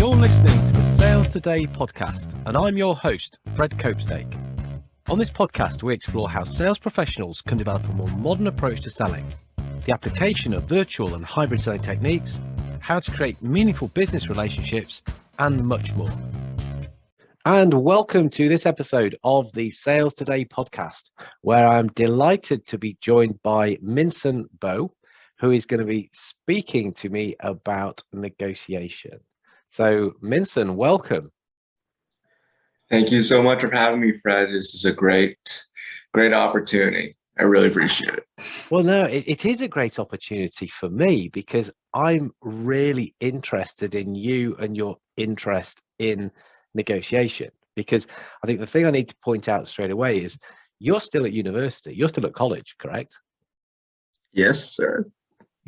You're listening to the Sales Today podcast, and I'm your host, Fred Copestake. On this podcast, we explore how sales professionals can develop a more modern approach to selling, the application of virtual and hybrid selling techniques, how to create meaningful business relationships, and much more. And welcome to this episode of the Sales Today podcast, where I'm delighted to be joined by Minson Vo, who is going to be speaking to me about negotiation. So, Minson, welcome. Thank you so much for having me, Fred. This is a great opportunity. I really appreciate it. Well, no, it is a great opportunity for me because I'm really interested in you and your interest in negotiation. Because I think the thing I need to point out straight away is you're still at university. You're still at college, correct? Yes, sir.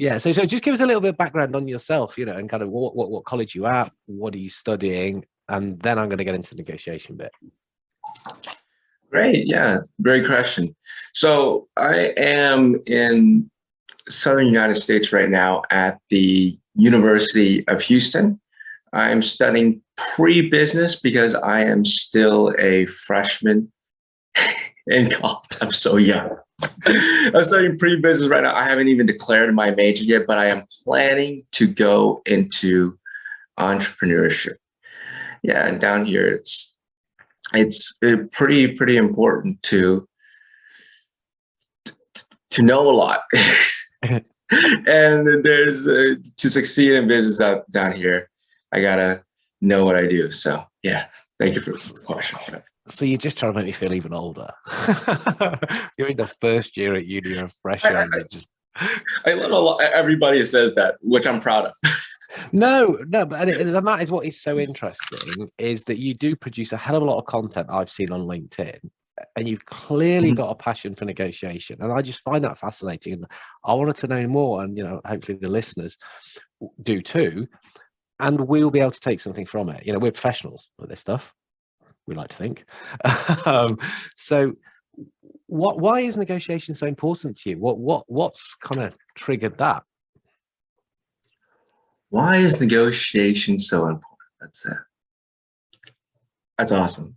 Yeah, so just give us a little bit of background on yourself, and kind of what college you at, what are you studying, and then I'm going to get into the negotiation bit. Great, yeah, great question. So I am in Southern United States right now at the University of Houston. I'm studying pre-business because I am still a freshman in college. I'm so young. I'm studying pre-business right now. I haven't even declared my major yet, but I am planning to go into entrepreneurship. Yeah, and down here it's pretty important to know a lot. And there's to succeed in business out down here, I gotta know what I do. So yeah, thank you for the question. So you're just trying to make me feel even older. You're in the first year at uni, you're a freshman. I love everybody says that, which I'm proud of. No, but that is what is so interesting, is that you do produce a hell of a lot of content I've seen on LinkedIn, and you've clearly got a passion for negotiation. And I just find that fascinating. And I wanted to know more, and hopefully the listeners do too. And we'll be able to take something from it. We're professionals with this stuff, we like to think. So why is negotiation so important to you? What's kind of triggered that? Why is negotiation so important? That's awesome.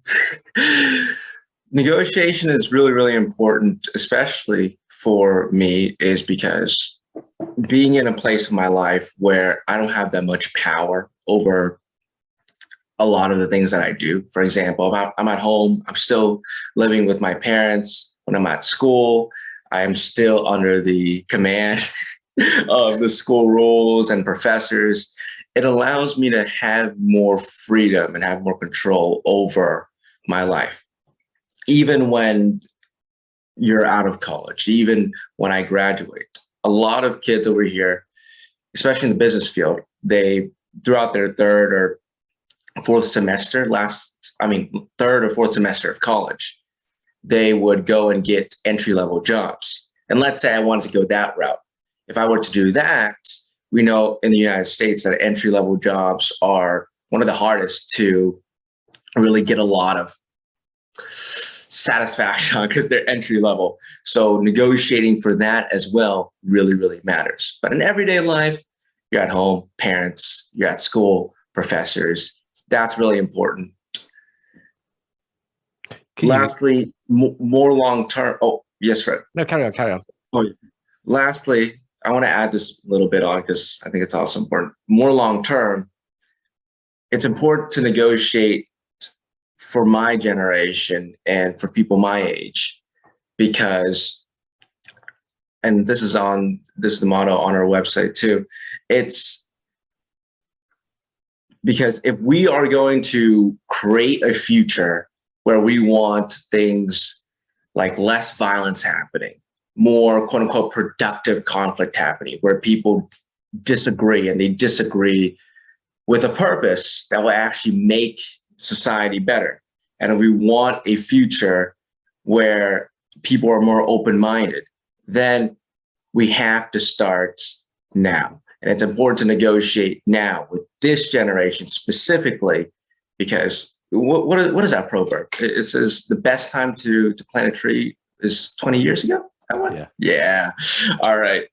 Negotiation is really, really important, especially for me, is because being in a place in my life where I don't have that much power over a lot of the things that I do. For example, I'm at home, I'm still living with my parents. When I'm at school, I am still under the command of the school rules and professors. It allows me to have more freedom and have more control over my life. Even when you're out of college, even when I graduate, a lot of kids over here, especially in the business field, throughout their third or fourth semester of college, they would go and get entry-level jobs. And let's say I wanted to go that route. If I were to do that, we know in the United States that entry-level jobs are one of the hardest to really get a lot of satisfaction on because they're entry level. So negotiating for that as well really, really matters. But in everyday life, you're at home, parents, you're at school, professors. That's really important. Lastly, more long-term. Oh, yes, Fred. No, carry on. Oh, lastly, I want to add this a little bit on because I think it's also important. More long-term, it's important to negotiate for my generation and for people my age, because, and this is the motto on our website too, it's because if we are going to create a future where we want things like less violence happening, more quote unquote productive conflict happening, where people disagree and they disagree with a purpose that will actually make society better. And if we want a future where people are more open-minded, then we have to start now. And it's important to negotiate now with this generation specifically, because what is that proverb? It says the best time to plant a tree is 20 years ago. Yeah. All right.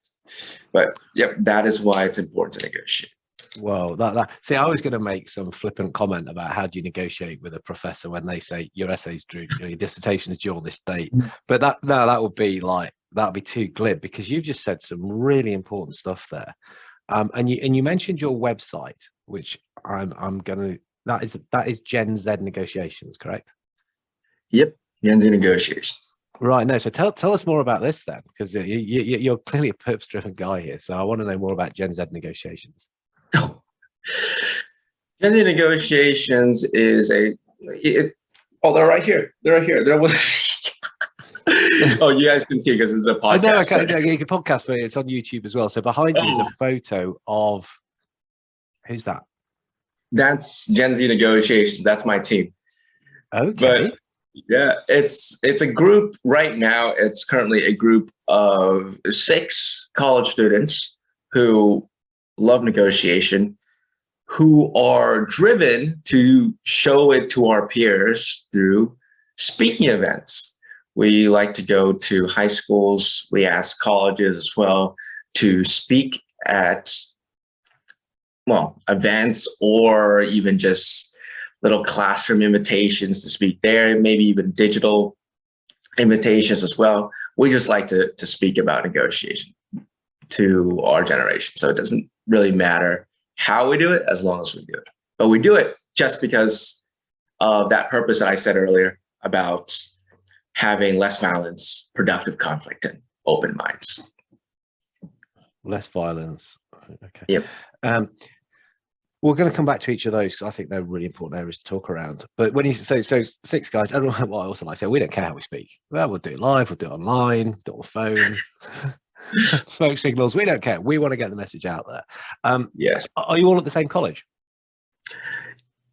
But yep, that is why it's important to negotiate. Well, see, I was going to make some flippant comment about how do you negotiate with a professor when they say your essay's due, your dissertation is due on this date. But that would be too glib, because you've just said some really important stuff there. And you mentioned your website, which that is Gen Z Negotiations, correct? Yep, Gen Z Negotiations. Right. No. So tell us more about this then, because you're clearly a purpose-driven guy here. So I want to know more about Gen Z Negotiations. Gen Z Negotiations is they're right here. They're right here. Oh, you guys can see because this is a podcast. I know, you can podcast, but it's on YouTube as well. So behind you is a photo of, who's that? That's Gen Z Negotiations. That's my team. Okay. But yeah, it's a group right now. It's currently a group of 6 college students who love negotiation, who are driven to show it to our peers through speaking events. We like to go to high schools. We ask colleges as well to speak at, events, or even just little classroom invitations to speak there, maybe even digital invitations as well. We just like to speak about negotiation to our generation. So it doesn't really matter how we do it, as long as we do it. But we do it just because of that purpose that I said earlier about having less violence, productive conflict, and open minds. Less violence. Okay. Yep. We're going to come back to each of those because I think they're really important areas to talk around. But when you say so 6 guys, I don't know what I also like to say, we don't care how we speak. Well, we'll do it live, we'll do it online, do it on the phone, smoke signals. We don't care. We want to get the message out there. Yes. Are you all at the same college?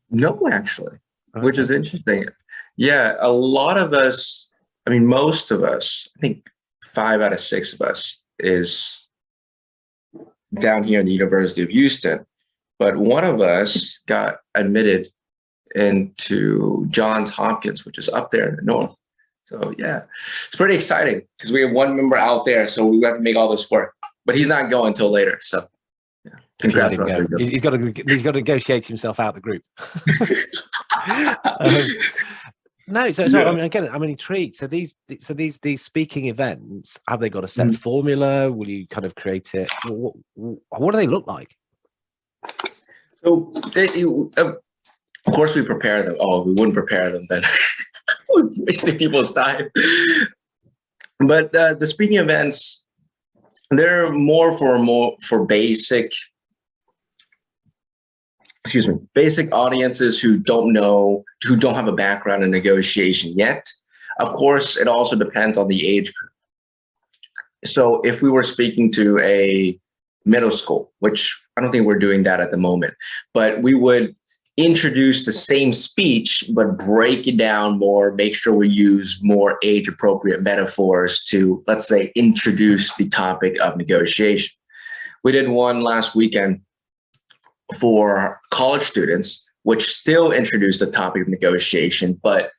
No, actually, which is interesting. Yeah, a lot of us, most of us, I think 5 out of 6 of us is down here in the University of Houston. But one of us got admitted into Johns Hopkins, which is up there in the north. So yeah, it's pretty exciting because we have one member out there, so we have to make all this work. But he's not going until later. So yeah, congrats, Rodrigo. He's got to negotiate himself out of the group. No, so again, I'm intrigued. So these speaking events, have they got a set formula? Will you kind of create it? What do they look like? So of course we prepare them. Oh, we wouldn't prepare them then. We're wasting people's time. But the speaking events, they're more for basic audiences who don't have a background in negotiation yet. Of course, it also depends on the age group. So if we were speaking to a middle school, which I don't think we're doing that at the moment, but we would introduce the same speech, but break it down more, make sure we use more age appropriate metaphors to, let's say, introduce the topic of negotiation. We did one last weekend for college students, which still introduced the topic of negotiation, but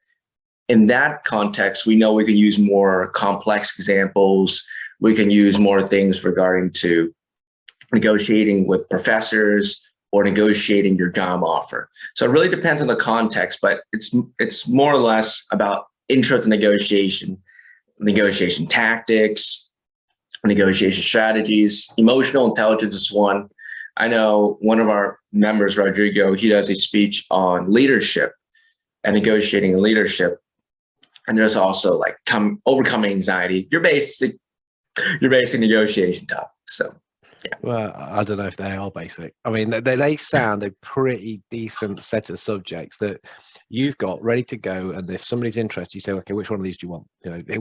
in that context, we know we can use more complex examples. We can use more things regarding to negotiating with professors or negotiating your job offer. So it really depends on the context, but it's more or less about intro to negotiation, negotiation tactics, negotiation strategies. Emotional intelligence is one. I know one of our members, Rodrigo, he does a speech on leadership and negotiating in leadership. And there's also like overcoming anxiety, your basic negotiation topics. So yeah. Well, I don't know if they are basic. They sound a pretty decent set of subjects that you've got ready to go. And if somebody's interested, you say, okay, which one of these do you want?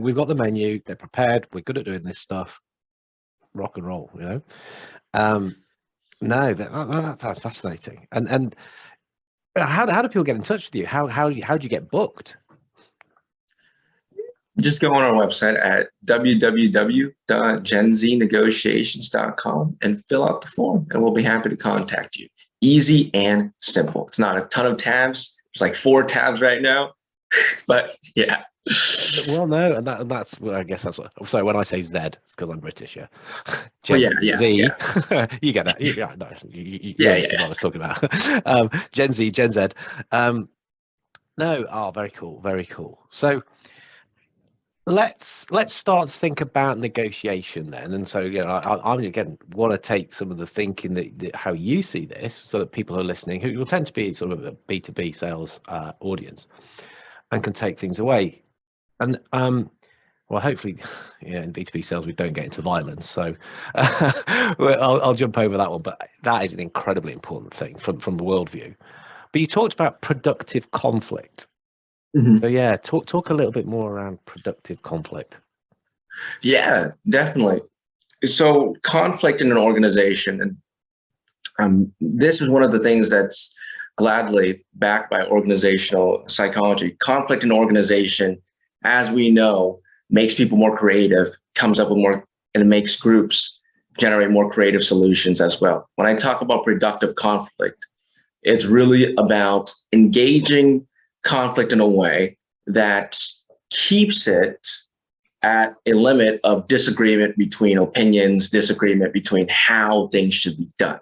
We've got the menu, they're prepared, we're good at doing this stuff, rock and roll, No, that's fascinating. And how do people get in touch with you? How do you get booked? Just go on our website at www.genznegotiations.com and fill out the form, and we'll be happy to contact you. Easy and simple. It's not a ton of tabs. There's like 4 tabs right now, but yeah. Well, no, and that's well, I guess that's what. So when I say Z, it's because I'm British. Yeah, Oh yeah, Gen yeah, Z. yeah, You get that? Yeah, no, you yeah, understood yeah. what I was talking about. Gen Z, Gen Z. No, oh, very cool, very cool. So let's start to think about negotiation then. And so, I'm again want to take some of the thinking that how you see this, so that people who are listening, who will tend to be sort of a B2B sales audience, and can take things away. And well, hopefully, yeah, in B2B sales we don't get into violence, so well, I'll jump over that one. But that is an incredibly important thing from the worldview. But you talked about productive conflict. Mhm. So yeah, talk a little bit more around productive conflict. Yeah, definitely. So conflict in an organization, and this is one of the things that's gladly backed by organizational psychology. Conflict in organization, as we know, makes people more creative, comes up with more, and it makes groups generate more creative solutions as well. When I talk about productive conflict, it's really about engaging conflict in a way that keeps it at a limit of disagreement between opinions, disagreement between how things should be done.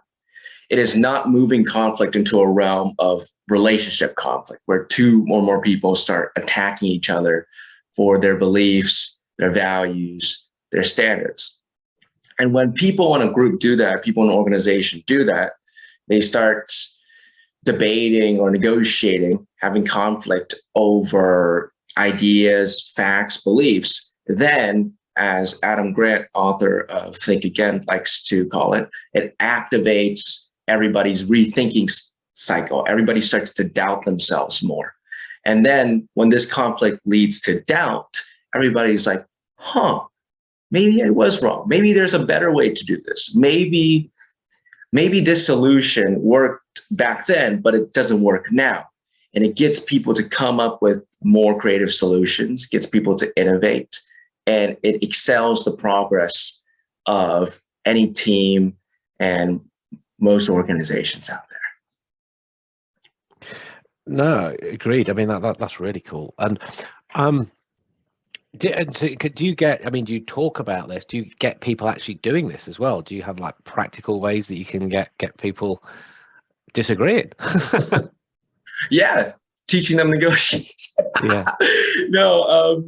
It is not moving conflict into a realm of relationship conflict where two or more people start attacking each other for their beliefs, their values, their standards. And when people in a group do that, people in an organization do that, they start debating or negotiating, having conflict over ideas, facts, beliefs. Then, as Adam Grant, author of Think Again, likes to call it, it activates everybody's rethinking cycle. Everybody starts to doubt themselves more. And then when this conflict leads to doubt, everybody's like, maybe I was wrong. Maybe there's a better way to do this. Maybe this solution worked back then, but it doesn't work now. And it gets people to come up with more creative solutions, gets people to innovate, and it excels the progress of any team and most organizations out there. No, agreed. I mean that's really cool. And do you get? I mean, do you talk about this? Do you get people actually doing this as well? Do you have like practical ways that you can get people disagreeing? Yeah, teaching them negotiate. Yeah. No,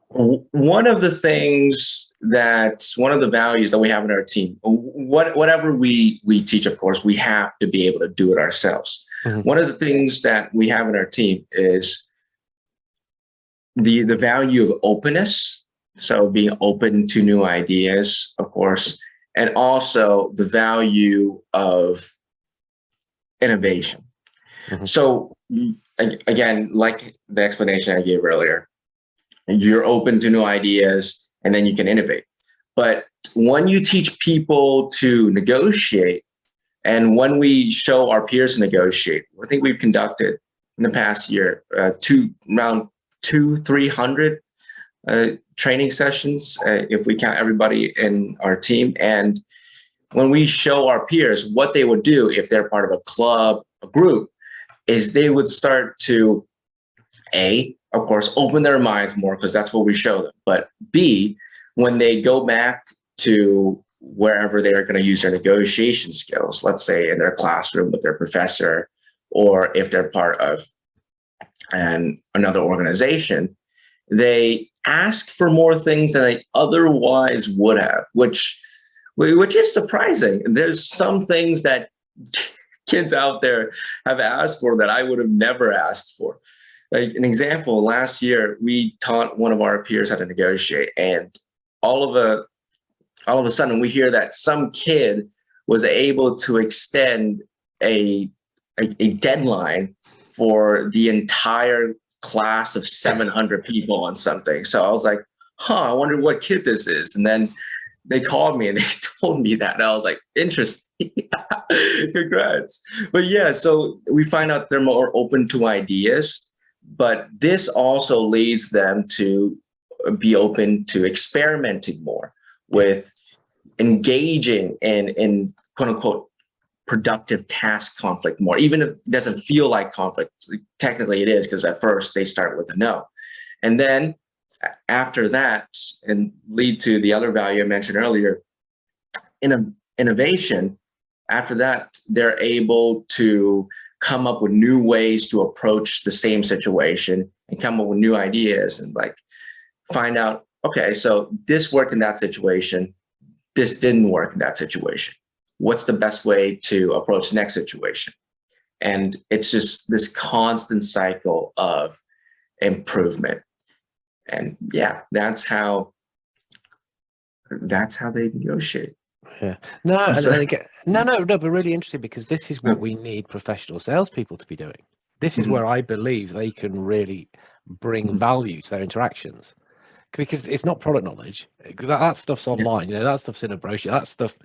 one of the values that we have in our team, whatever we teach, of course, we have to be able to do it ourselves. Mm-hmm. One of the things that we have in our team is the value of openness. So being open to new ideas, of course, and also the value of innovation. Mm-hmm. So again, like the explanation I gave earlier, you're open to new ideas and then you can innovate. But when you teach people to negotiate, and when we show our peers to negotiate, I think we've conducted in the past year around 300 training sessions, if we count everybody in our team. And when we show our peers what they would do if they're part of a club, a group, is they would start to, A, of course, open their minds more because that's what we show them. But B, when they go back to wherever they're going to use their negotiation skills, let's say in their classroom with their professor, or if they're part of another organization, they ask for more things than they otherwise would have, which is surprising. There's some things that kids out there have asked for that I would have never asked for. Like an example, last year we taught one of our peers how to negotiate, and all of a sudden we hear that some kid was able to extend a deadline for the entire class of 700 people on something. So I was like, I wonder what kid this is. And then they called me and they told me that. And I was like, interesting. Congrats. But yeah, so we find out they're more open to ideas, but this also leads them to be open to experimenting more with engaging in quote unquote productive task conflict more, even if it doesn't feel like conflict. Technically it is, because at first they start with a no. And then after that, and lead to the other value I mentioned earlier, innovation, after that, they're able to come up with new ways to approach the same situation and come up with new ideas and like find out, okay, so this worked in that situation. This didn't work in that situation. What's the best way to approach the next situation? And it's just this constant cycle of improvement. And yeah, that's how they negotiate. Yeah. No, I'm and sorry. again, no, but really interesting, because this is what we need professional salespeople to be doing. This is Mhm. where I believe they can really bring value to their interactions, because it's not product knowledge. That stuff's Yeah. online, that stuff's in a brochure. That stuff,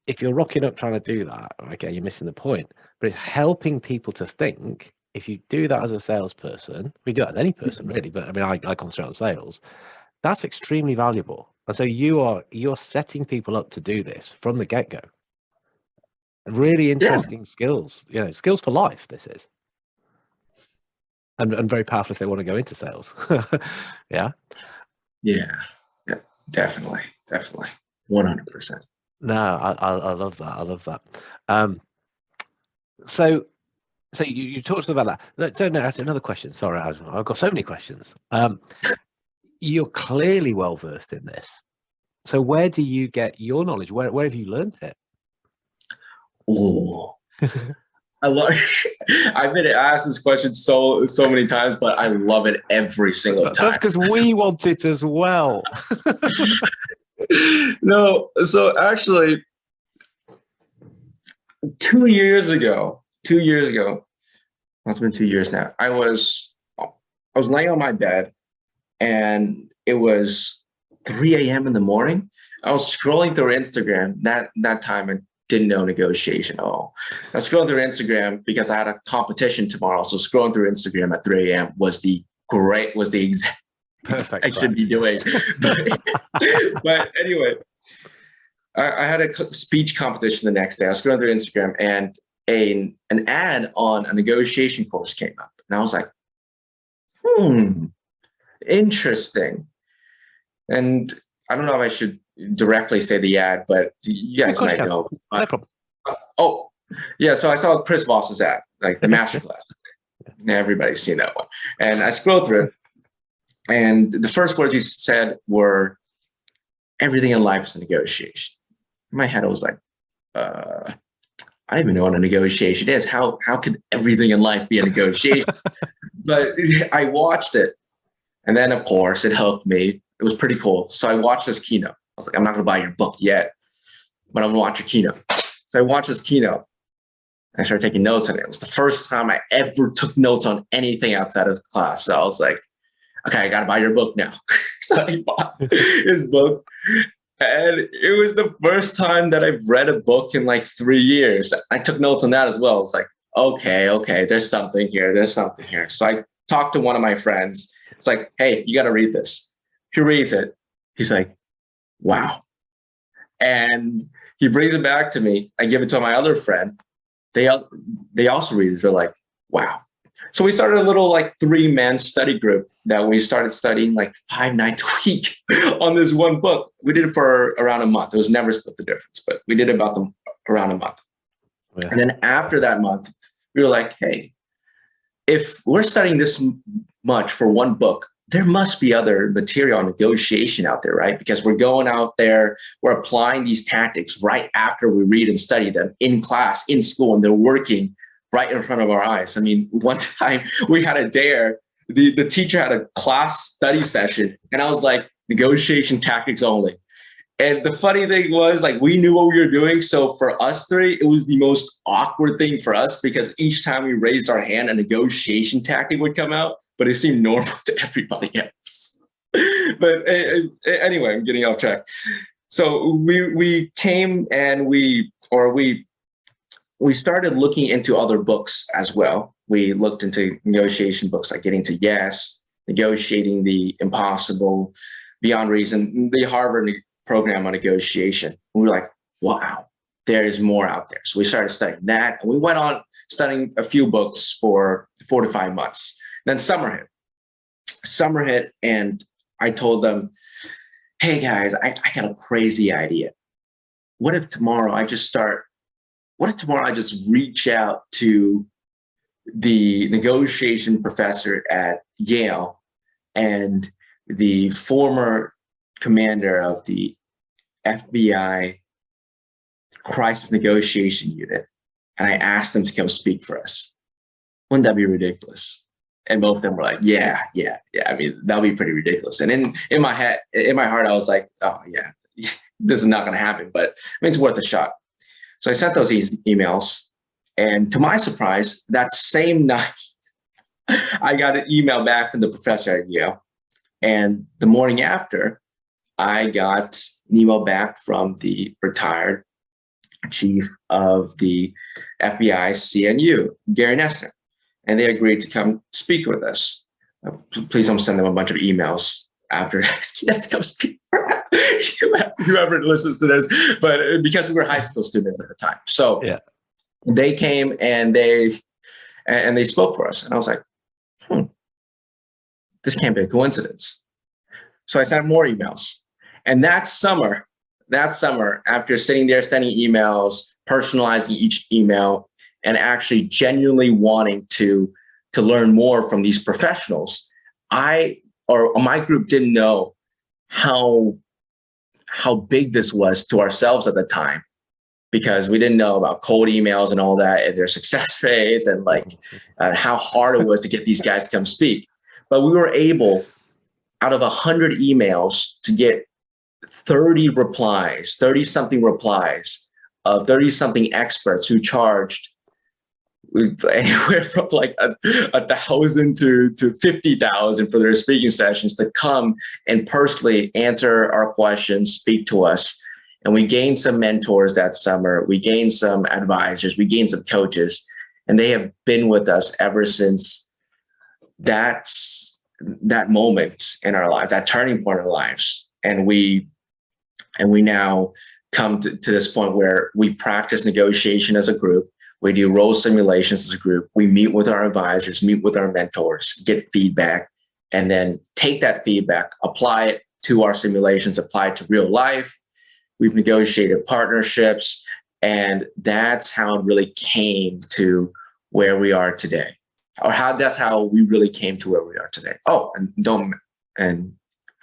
if you're rocking up trying to do that, okay, you're missing the point. But it's helping people to think. If you do that as a salesperson, we do that as any person really, but I mean, I concentrate on sales. That's extremely valuable. And so you're setting people up to do this from the get-go. Really Yeah. interesting skills, skills for life, this is. And very powerful if they want to go into sales. Yeah. Yeah. Yeah. Definitely. Definitely. 100%. No, I love that. I love that. So you talked about that. So no, that's another question. Sorry, I've got so many questions. You're clearly well versed in this. So where do you get your knowledge? Where have you learned it? Oh, I love. I've been asked this question so many times, but I love it every single That's time. because we want it as well. No, so actually, 2 years ago, it's been 2 years now. I was laying on my bed, and it was 3 a.m. in the morning. I was scrolling through Instagram. That time I didn't know negotiation at all. I was scrolling through Instagram because I had a competition tomorrow. So scrolling through Instagram at 3 a.m. was the exact Perfect. I should be doing. But anyway, I had a speech competition the next day. I was scrolling through Instagram, and an ad on a negotiation course came up, and I was like, interesting. And I don't know if I should directly say the ad, but you guys might know. No problem. Oh, yeah. So I saw Chris Voss's ad, like the masterclass. Everybody's seen that one. And I scrolled through it, and the first words he said were, everything in life is a negotiation. In my head, I was like, I don't even know what a negotiation is. How could everything in life be a negotiation? But I watched it. And then, of course, it hooked me. It was pretty cool. So I watched this keynote. I was like, I'm not going to buy your book yet, but I'm going to watch your keynote. So I watched this keynote. I started taking notes on it. It was the first time I ever took notes on anything outside of class. So I was like, okay, I got to buy your book now. So I bought his book. And it was the first time that I've read a book in like 3 years. I took notes on that as well. It's like, okay, there's something here. So I talked to one of my friends. It's like, hey, you got to read this. He reads it. He's like, wow. And he brings it back to me. I give it to my other friend. They also read it. They're like, wow. So we started a little like 3-man study group that we started studying like 5 nights a week on this one book. We did it for around a month. It was never split the difference, but we did it around a month. Yeah. And then after that month, we were like, hey, if we're studying this much for one book, there must be other material on negotiation out there, right? Because we're going out there, we're applying these tactics right after we read and study them in class, in school, and they're working right in front of our eyes. I mean, one time we had a dare, the teacher had a class study session, and I was like, negotiation tactics only. And the funny thing was, like, we knew what we were doing. So for us three, it was the most awkward thing for us because each time we raised our hand, a negotiation tactic would come out, but it seemed normal to everybody else. But anyway, I'm getting off track. So we came and we started looking into other books as well. We looked into negotiation books like Getting to Yes, Negotiating the Impossible, Beyond Reason, the Harvard program on negotiation. We were like, wow, there is more out there. So we started studying that. And we went on studying a few books for 4 to 5 months. Then summer hit. summer hit, and I told them, hey guys, I got a crazy idea. What if tomorrow I just reach out to the negotiation professor at Yale and the former commander of the FBI crisis negotiation unit, and I asked them to come speak for us? Wouldn't that be ridiculous? And both of them were like, yeah. I mean, that would be pretty ridiculous. And in my heart, I was like, oh yeah, this is not going to happen, but I mean, it's worth a shot. So I sent those emails, and to my surprise, that same night, I got an email back from the professor at Yale. And the morning after, I got an email back from the retired chief of the FBI CNU, Gary Nessner, and they agreed to come speak with us. Please don't send them a bunch of emails after you have to come speak for whoever listens to this, but because we were high school students at the time. So yeah, they came and they spoke for us. And I was like, this can't be a coincidence. So I sent more emails. And that summer, after sitting there sending emails, personalizing each email, and actually genuinely wanting to learn more from these professionals, my group didn't know how big this was to ourselves at the time, because we didn't know about cold emails and all that and their success rates and how hard it was to get these guys to come speak. But we were able, out of 100 emails, to get 30-something replies of 30-something experts who charged anywhere from like $1,000 to $50,000 for their speaking sessions to come and personally answer our questions, speak to us. And we gained some mentors that summer. We gained some advisors. We gained some coaches, and they have been with us ever since that moment in our lives, that turning point in our lives. And we now come to this point where we practice negotiation as a group. We do role simulations as a group. We meet with our advisors, meet with our mentors, get feedback, and then take that feedback, apply it to our simulations, apply it to real life. We've negotiated partnerships, and that's how it really came to where we are today, or that's how we really came to where we are today. Oh, and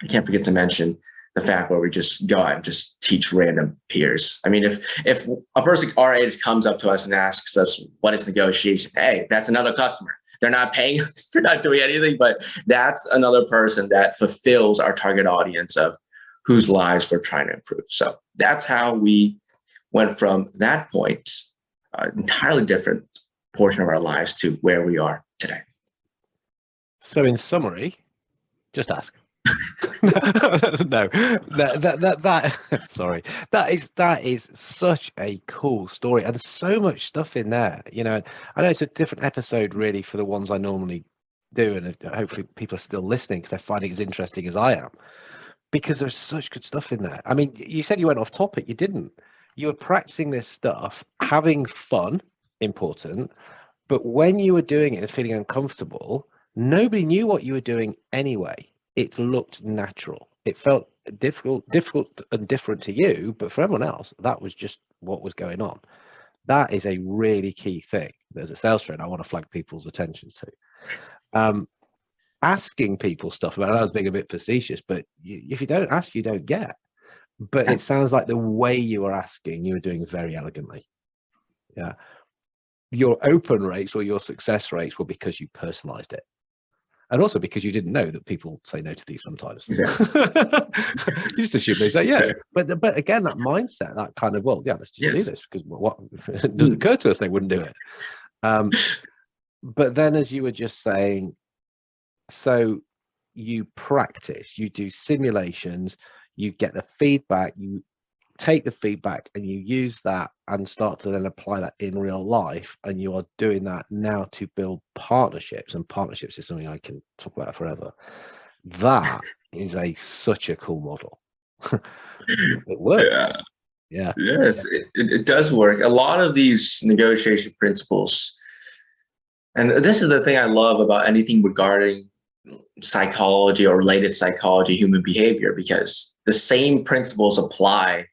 I can't forget to mention the fact where we just go out and just teach random peers. I mean, if a person our age comes up to us and asks us, what is negotiation? Hey, that's another customer. They're not paying us, they're not doing anything, but that's another person that fulfills our target audience of whose lives we're trying to improve. So that's how we went from that point, entirely different portion of our lives, to where we are today. So in summary, just ask. No, sorry. That is such a cool story, and so much stuff in there. You know, I know it's a different episode really for the ones I normally do, and hopefully people are still listening because they're finding it as interesting as I am, because there's such good stuff in there. I mean, you said you went off topic. You didn't. You were practicing this stuff, having fun, important, but when you were doing it and feeling uncomfortable, nobody knew what you were doing anyway. It looked natural. It felt difficult and different to you, but for everyone else, that was just what was going on. That is a really key thing. There's a sales trainer I want to flag people's attention to. Asking people stuff about, I was being a bit facetious, but if you don't ask, you don't get. But it sounds like the way you were asking, you were doing very elegantly. Yeah. Your open rates or your success rates were because you personalized it. And also because you didn't know that people say no to these sometimes. Exactly. You just assume they say yes. But again, that mindset, that kind of, well, yeah, let's just do this, because what it doesn't occur to us they wouldn't do it. But then, as you were just saying, so you practice, you do simulations, you get the feedback, you take the feedback and you use that and start to then apply that in real life, and you are doing that now to build partnerships, and partnerships is something I can talk about forever. That is such a cool model. It works. Yeah. Yes, it does work. A lot of these negotiation principles, and this is the thing I love about anything regarding psychology or related psychology, human behavior, because the same principles apply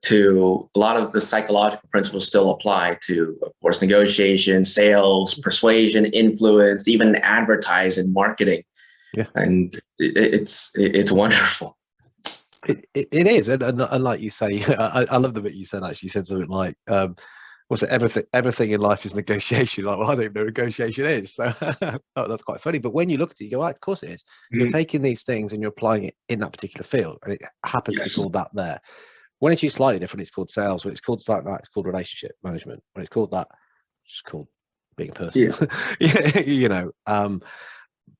to a lot of the psychological principles still apply to, of course, negotiation, sales, persuasion, influence, even advertising, marketing. Yeah. And it's wonderful. It is, and like you say, I love the bit you said. Actually, you said something like, "Was it everything in life is negotiation?" Like, well, I don't even know what negotiation is, so oh, that's quite funny. But when you look at it, you go, "Right, of course it is." You're taking these things and you're applying it in that particular field, and it happens to be called that there. When it's used slightly different, it's called sales. When it's called something like that, it's called relationship management. When it's called that, it's called being a person. Yeah. You know,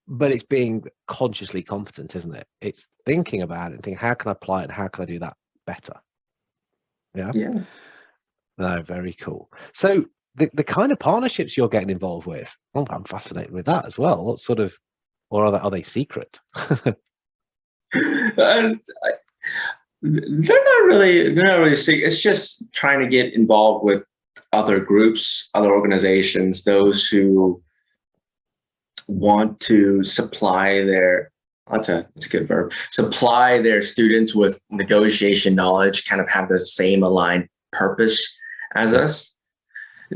but it's being consciously competent, isn't it? It's thinking about it and thinking, how can I apply it and how can I do that better? Yeah. Yeah. No, very cool. So the kind of partnerships you're getting involved with, well, I'm fascinated with that as well. What sort of, or are they secret? And they're not really sick. It's just trying to get involved with other groups, other organizations, those who want to supply their, that's a good verb, supply their students with negotiation knowledge, kind of have the same aligned purpose as us. I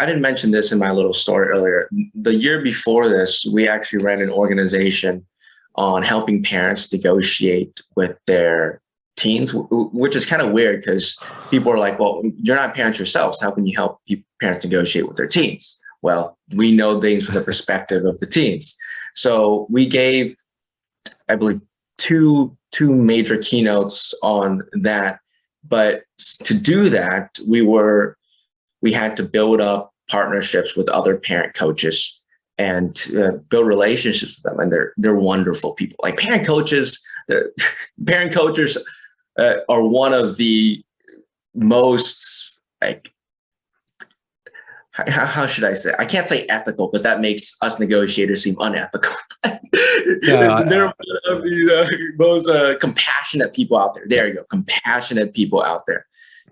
didn't mention this in my little story earlier. The year before this, we actually ran an organization on helping parents negotiate with their teens, which is kind of weird because people are like, well, you're not parents yourselves. How can you help parents negotiate with their teens? Well, we know things from the perspective of the teens. So we gave, I believe, two major keynotes on that. But to do that, we had to build up partnerships with other parent coaches and build relationships with them. And they're wonderful people. Like parent coaches are one of the most, like, how should I say? I can't say ethical because that makes us negotiators seem unethical. They're one of the most compassionate people out there. There you go, compassionate people out there.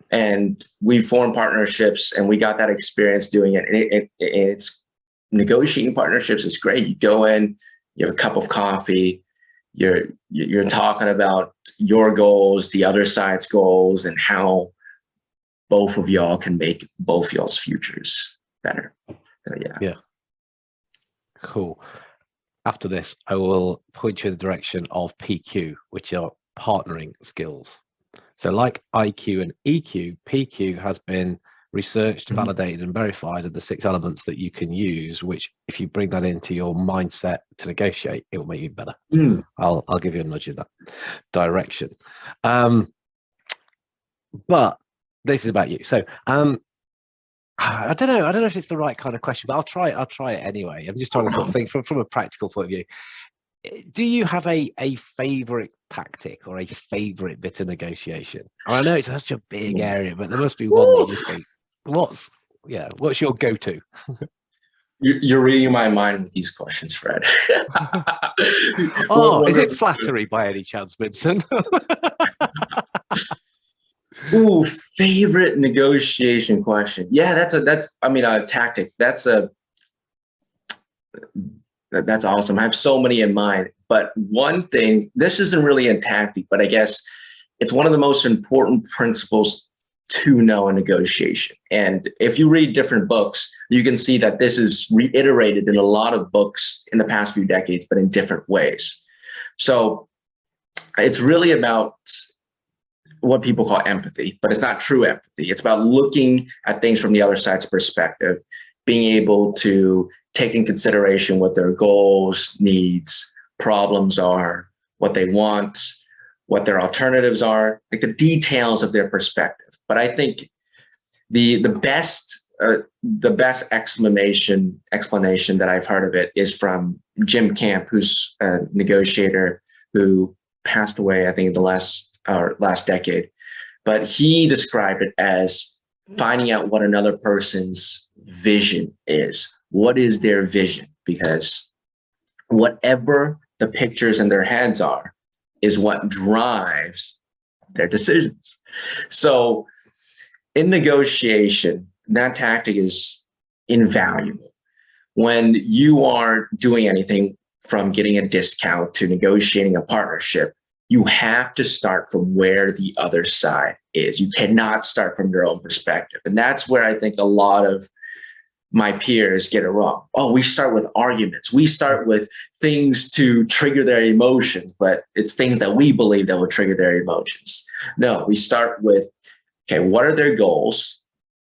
And we formed partnerships, and we got that experience doing it. It's negotiating partnerships is great. You go in, you have a cup of coffee, you're talking about your goals, the other side's goals, and how both of y'all can make both y'all's futures better. Yeah. Cool. After this, I will point you in the direction of PQ, which are partnering skills. So like IQ and EQ, PQ has been researched, validated, and verified of the 6 elements that you can use, which if you bring that into your mindset to negotiate, it will make you better. I'll give you a nudge in that direction. But this is about you. So I don't know if it's the right kind of question, but I'll try it anyway. I'm just trying to sort of think from a practical point of view. Do you have a favorite tactic or a favorite bit of negotiation? I know it's such a big area, but there must be one that you just think, what's your go-to? You're reading my mind with these questions, Fred. Is it flattery by any chance, Minson? Ooh, favorite negotiation question. Yeah, that's a tactic. That's awesome. I have so many in mind, but one thing, this isn't really a tactic, but I guess it's one of the most important principles to know in negotiation. And if you read different books, you can see that this is reiterated in a lot of books in the past few decades, but in different ways. So it's really about what people call empathy, but it's not true empathy. It's about looking at things from the other side's perspective, being able to take in consideration what their goals, needs, problems are, what they want, what their alternatives are, like the details of their perspective. But I think the best explanation that I've heard of it is from Jim Camp, who's a negotiator who passed away, I think, in the last decade. But he described it as finding out what another person's vision is. What is their vision? Because whatever the pictures in their heads are is what drives their decisions. So in negotiation, that tactic is invaluable. When you are doing anything, from getting a discount to negotiating a partnership, you have to start from where the other side is. You cannot start from your own perspective. And that's where I think a lot of my peers get it wrong. Oh, we start with arguments. We start with things to trigger their emotions, but it's things that we believe that will trigger their emotions. No, we start with, okay, what are their goals?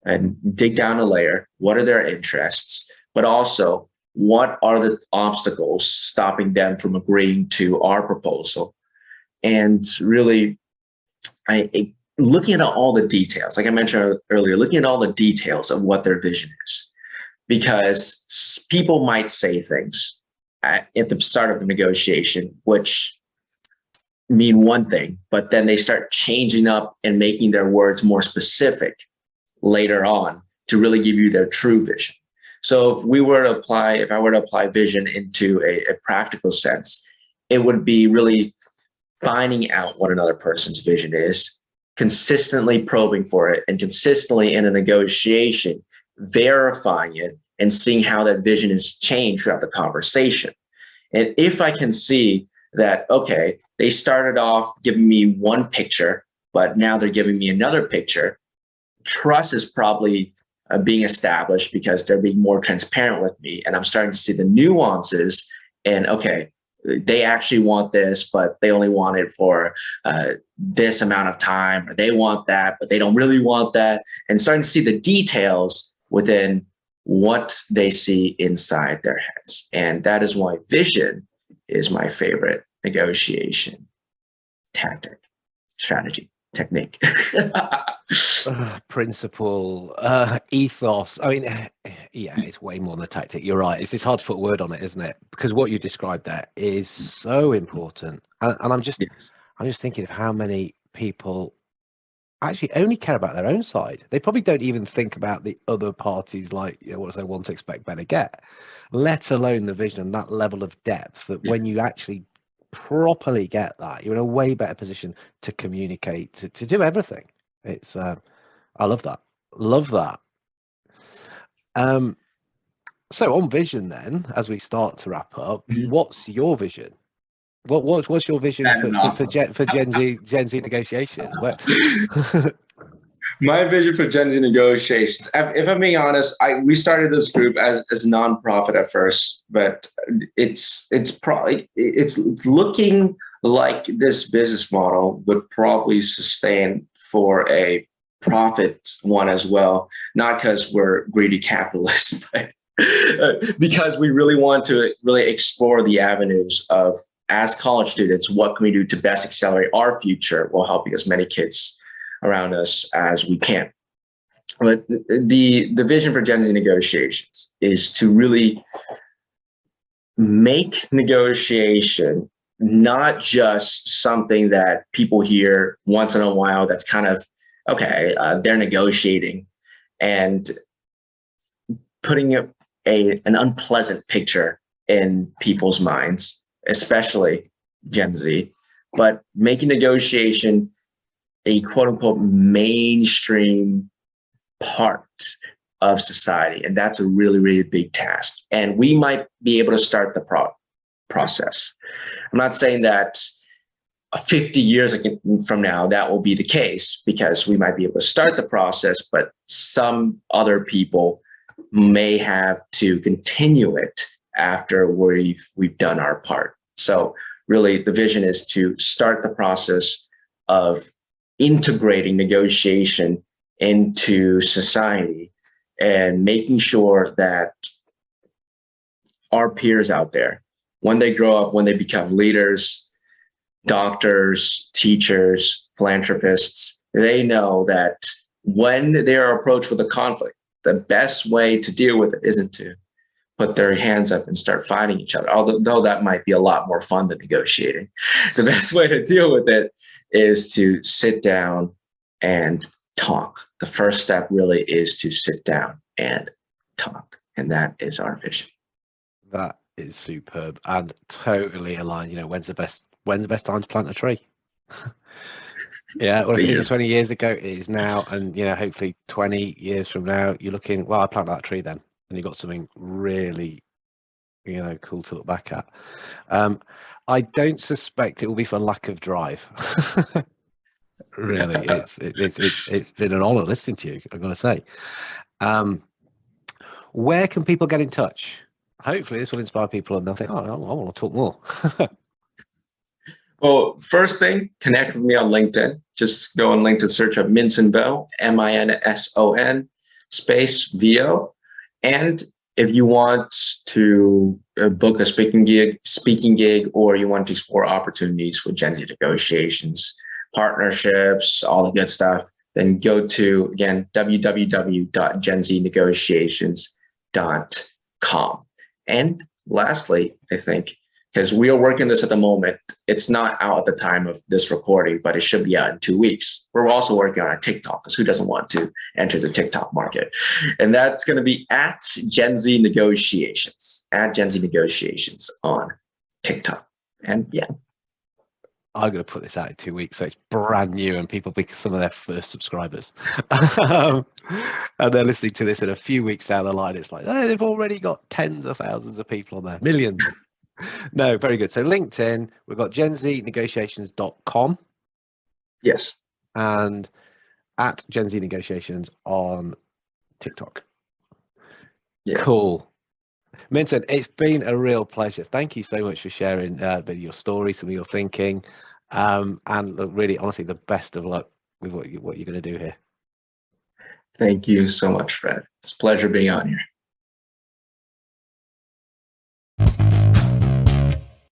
And dig down a layer. What are their interests? But also, what are the obstacles stopping them from agreeing to our proposal? And really, looking at all the details, like I mentioned earlier, looking at all the details of what their vision is. Because people might say things at the start of a negotiation, which mean one thing, but then they start changing up and making their words more specific later on to really give you their true vision. So if I were to apply vision into a practical sense, it would be really finding out what another person's vision is, consistently probing for it, and consistently in a negotiation, verifying it and seeing how that vision has changed throughout the conversation. And if I can see that, okay, they started off giving me one picture, but now they're giving me another picture, trust is probably being established because they're being more transparent with me. And I'm starting to see the nuances and, okay, they actually want this, but they only want it for this amount of time, or they want that, but they don't really want that. And starting to see the details within what they see inside their heads. And that is why vision is my favorite negotiation tactic, strategy, technique. Principle, ethos. I mean, yeah, it's way more than a tactic. You're right. It's hard to put a word on it, isn't it? Because what you described there is so important. And I'm just thinking of how many people actually only care about their own side. They probably don't even think about the other parties, like, you know, what they want to expect, better get, let alone the vision and that level of depth that when you actually properly get that, you're in a way better position to communicate, to do everything. It's I love that. Love that. So on vision then, as we start to wrap up, what's your vision? What's your vision for Gen Z negotiation? My vision for Gen Z negotiations, if I'm being honest, we started this group as a nonprofit at first, but it's looking like this business model would probably sustain for a profit one as well, not because we're greedy capitalists, but because we really want to really explore the avenues of, as college students, what can we do to best accelerate our future while helping as many kids around us as we can. But the vision for Gen Z negotiations is to really make negotiation not just something that people hear once in a while that's kind of, okay, they're negotiating, and putting an unpleasant picture in people's minds, especially Gen Z, but making negotiation a quote unquote mainstream part of society. And that's a really, really big task. And we might be able to start the process. I'm not saying that 50 years from now, that will be the case, because we might be able to start the process, but some other people may have to continue it after we've done our part. So really the vision is to start the process of integrating negotiation into society and making sure that our peers out there, when they grow up, when they become leaders, doctors, teachers, philanthropists, they know that when they are approached with a conflict, the best way to deal with it isn't to put their hands up and start fighting each other, although that might be a lot more fun than negotiating. The best way to deal with it is to sit down and talk. The first step really is to sit down and talk. And that is our vision. That is superb and totally aligned. You know, when's the best time to plant a tree? Yeah, well, if it was 20 years ago, it is now. And, you know, hopefully 20 years from now, you're looking, well, I planted that tree then. And you got something really cool to look back at. I don't suspect it will be for lack of drive. Really, it's been an honor listening to you, I've got to say. Where can people get in touch? Hopefully this will inspire people and they'll think, oh, I want to talk more. Well, first thing, connect with me on LinkedIn. Just go on LinkedIn, search up Minson Vo, Minson space VO. And if you want to book a speaking gig, or you want to explore opportunities with Gen Z negotiations, partnerships, all the good stuff, then go to, again, www.genZnegotiations.com. And lastly, I think, because we are working this at the moment, it's not out at the time of this recording, but it should be out in 2 weeks. We're also working on a TikTok, because who doesn't want to enter the TikTok market? And that's going to be at Gen Z Negotiations, at Gen Z Negotiations on TikTok. And yeah. I'm going to put this out in 2 weeks, so it's brand new and people be some of their first subscribers. And they're listening to this in a few weeks down the line. It's like, oh, they've already got tens of thousands of people on there, millions. No, very good. So LinkedIn, we've got genZnegotiations.com. Yes. And at Gen Z Negotiations on TikTok. Yeah. Cool. Minson, it's been a real pleasure. Thank you so much for sharing your story, some of your thinking, and look, really, honestly, the best of luck with what you're going to do here. Thank you so much, Fred. It's a pleasure being on here.